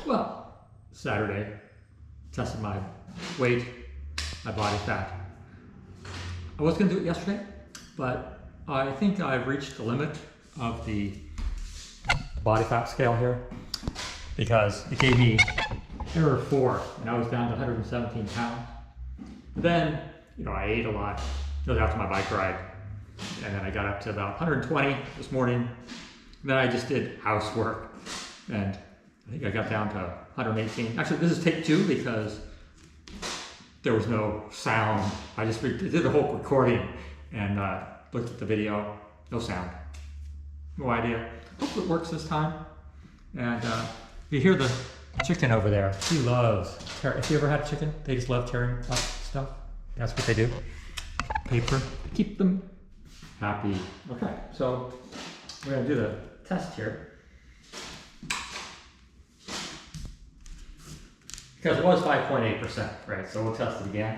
Well, Saturday, tested my weight, my body fat. I was going to do it yesterday, but I think I've reached the limit of the body fat scale here because it gave me error 4 and I was down to 117 pounds. Then, I ate a lot. It was after my bike ride. And then I got up to about 120 this morning. And then I just did housework. And I think I got down to 118. Actually, this is take 2 because there was no sound. I just did the whole recording and looked at the video. No sound. No idea. Hope it works this time. And you hear the chicken over there. He loves tearing. If you ever had chicken, they just love tearing up stuff. That's what they do. Paper. Keep them happy. Okay, so we're going to do the test here. Because it was 5.8%, right? So we'll test it again.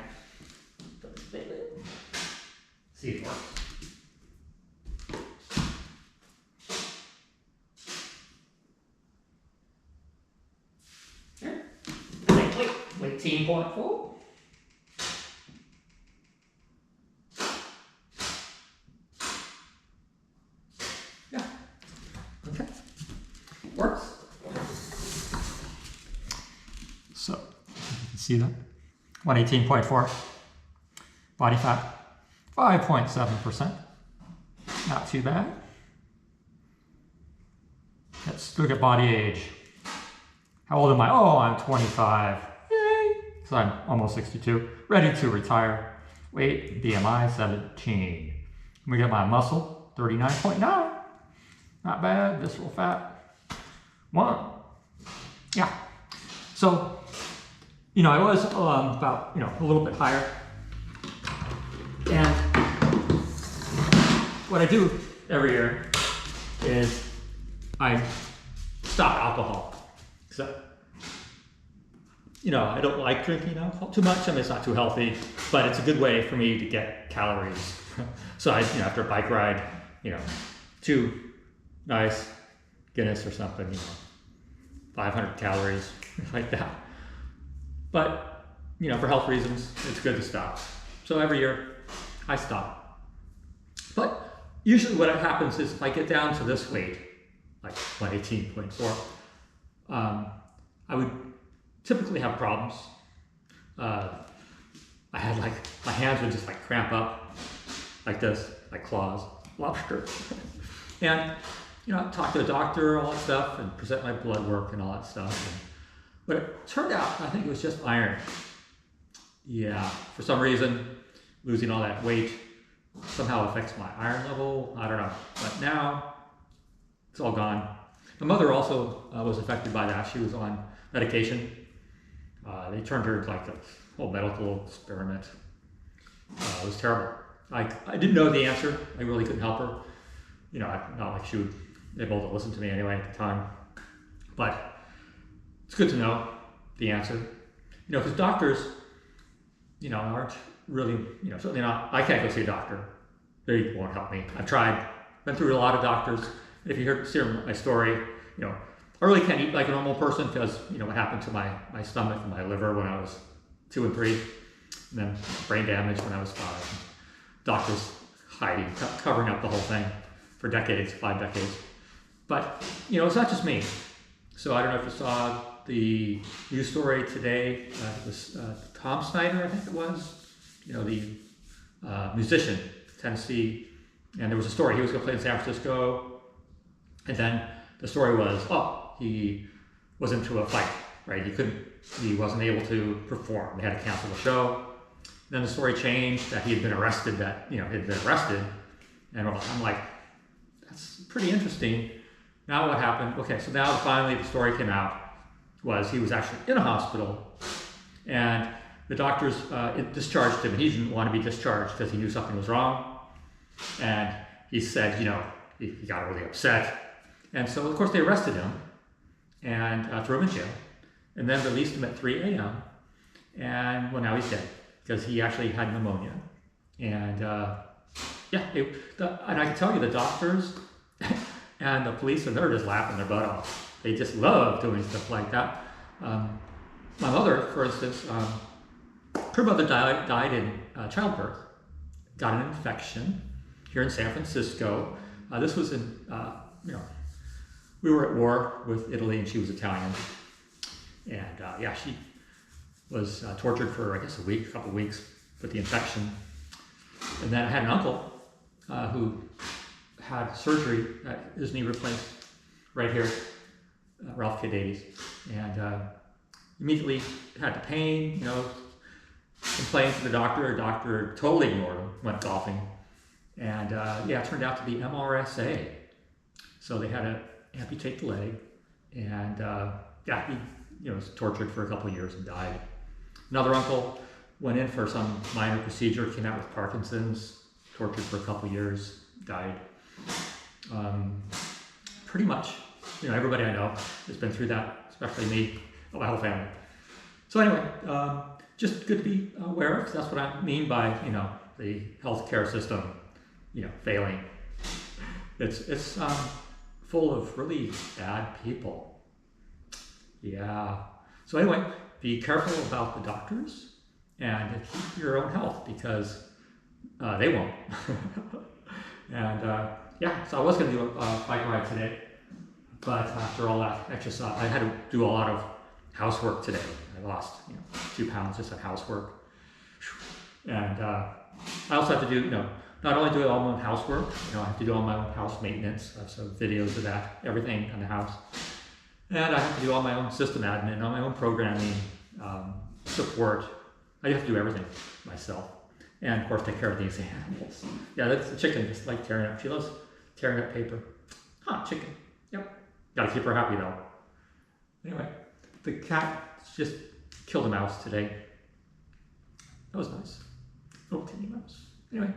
See if it works. Here. Wait, 18.4. Yeah. Okay. Works. So, you can see that. 118.4. Body fat, 5.7%. Not too bad. Let's look at body age. How old am I? Oh, I'm 25. Yay! So I'm almost 62. Ready to retire. Weight, BMI, 17. We get my muscle, 39.9. Not bad. Visceral fat, 1. Yeah. So, I was about, a little bit higher. And what I do every year is I stop alcohol. So, I don't like drinking alcohol too much. I mean, it's not too healthy, but it's a good way for me to get calories. So after a bike ride, 2 nice Guinness or something, 500 calories, like that. But, for health reasons, it's good to stop. So every year, I stop. But usually what happens is if I get down to this weight, like 118.4, I would typically have problems. I had my hands would just cramp up like this, like claws, lobster. And, talk to a doctor, all that stuff, and present my blood work and all that stuff. But it turned out, I think it was just iron. Yeah, for some reason, losing all that weight somehow affects my iron level. I don't know. But now, it's all gone. My mother also was affected by that. She was on medication. They turned her like a whole medical experiment. It was terrible. I didn't know the answer. I really couldn't help her. Not like she would be able to listen to me anyway at the time. But it's good to know the answer. Because doctors, aren't really, certainly not, I can't go see a doctor. They won't help me. I've tried, been through a lot of doctors. If you hear my story, I really can't eat like a normal person because, what happened to my stomach and my liver when I was 2 and 3, and then brain damage when I was 5. Doctors hiding, covering up the whole thing for decades, 5 decades. But, it's not just me. So I don't know if you saw the news story today. It was Tom Snyder, I think it was, the musician, Tennessee. And there was a story. He was going to play in San Francisco. And then the story was, he was into a fight, right? He wasn't able to perform. They had to cancel the show. Then the story changed that he had been arrested, And I'm like, that's pretty interesting. Now what happened? Okay, so now finally the story came out was he was actually in a hospital and the doctors discharged him. He didn't want to be discharged because he knew something was wrong. And he said, he got really upset. And so of course they arrested him and threw him in jail and then released him at 3 a.m. And well, now he's dead because he actually had pneumonia. And and I can tell you the doctors and the police, they're just laughing their butt off. They just love doing stuff like that. My mother, for instance, her mother died in childbirth, got an infection here in San Francisco. This was in, we were at war with Italy and she was Italian. And yeah, she was tortured for, I guess, a couple of weeks with the infection. And then I had an uncle who had surgery, his knee replaced right here, Ralph K. Davies. And immediately had the pain, complained to the doctor totally ignored him, went golfing. And yeah, it turned out to be MRSA. So they had to amputate the leg. And yeah, he was tortured for a couple of years and died. Another uncle went in for some minor procedure, came out with Parkinson's, tortured for a couple of years, died. Pretty much, everybody I know has been through that, especially me, my whole family. So anyway, just good to be aware of. That's what I mean by, the healthcare system, failing. It's full of really bad people. Yeah. So anyway, be careful about the doctors and keep your own health because they won't. And yeah, so I was going to do a bike ride today, but after all that exercise, I had to do a lot of housework today. I lost 2 pounds just on housework. And I also have to do, not only do all my own housework, I have to do all my own house maintenance. I have some videos of that, everything in the house. And I have to do all my own system admin, all my own programming, support. I have to do everything myself. And of course, take care of these animals. Yeah, that's the chicken, just like tearing up. She loves tearing up paper. Chicken. Yep. Gotta keep her happy though. Anyway, the cat just killed a mouse today. That was nice. Oh, teeny mouse. Anyway.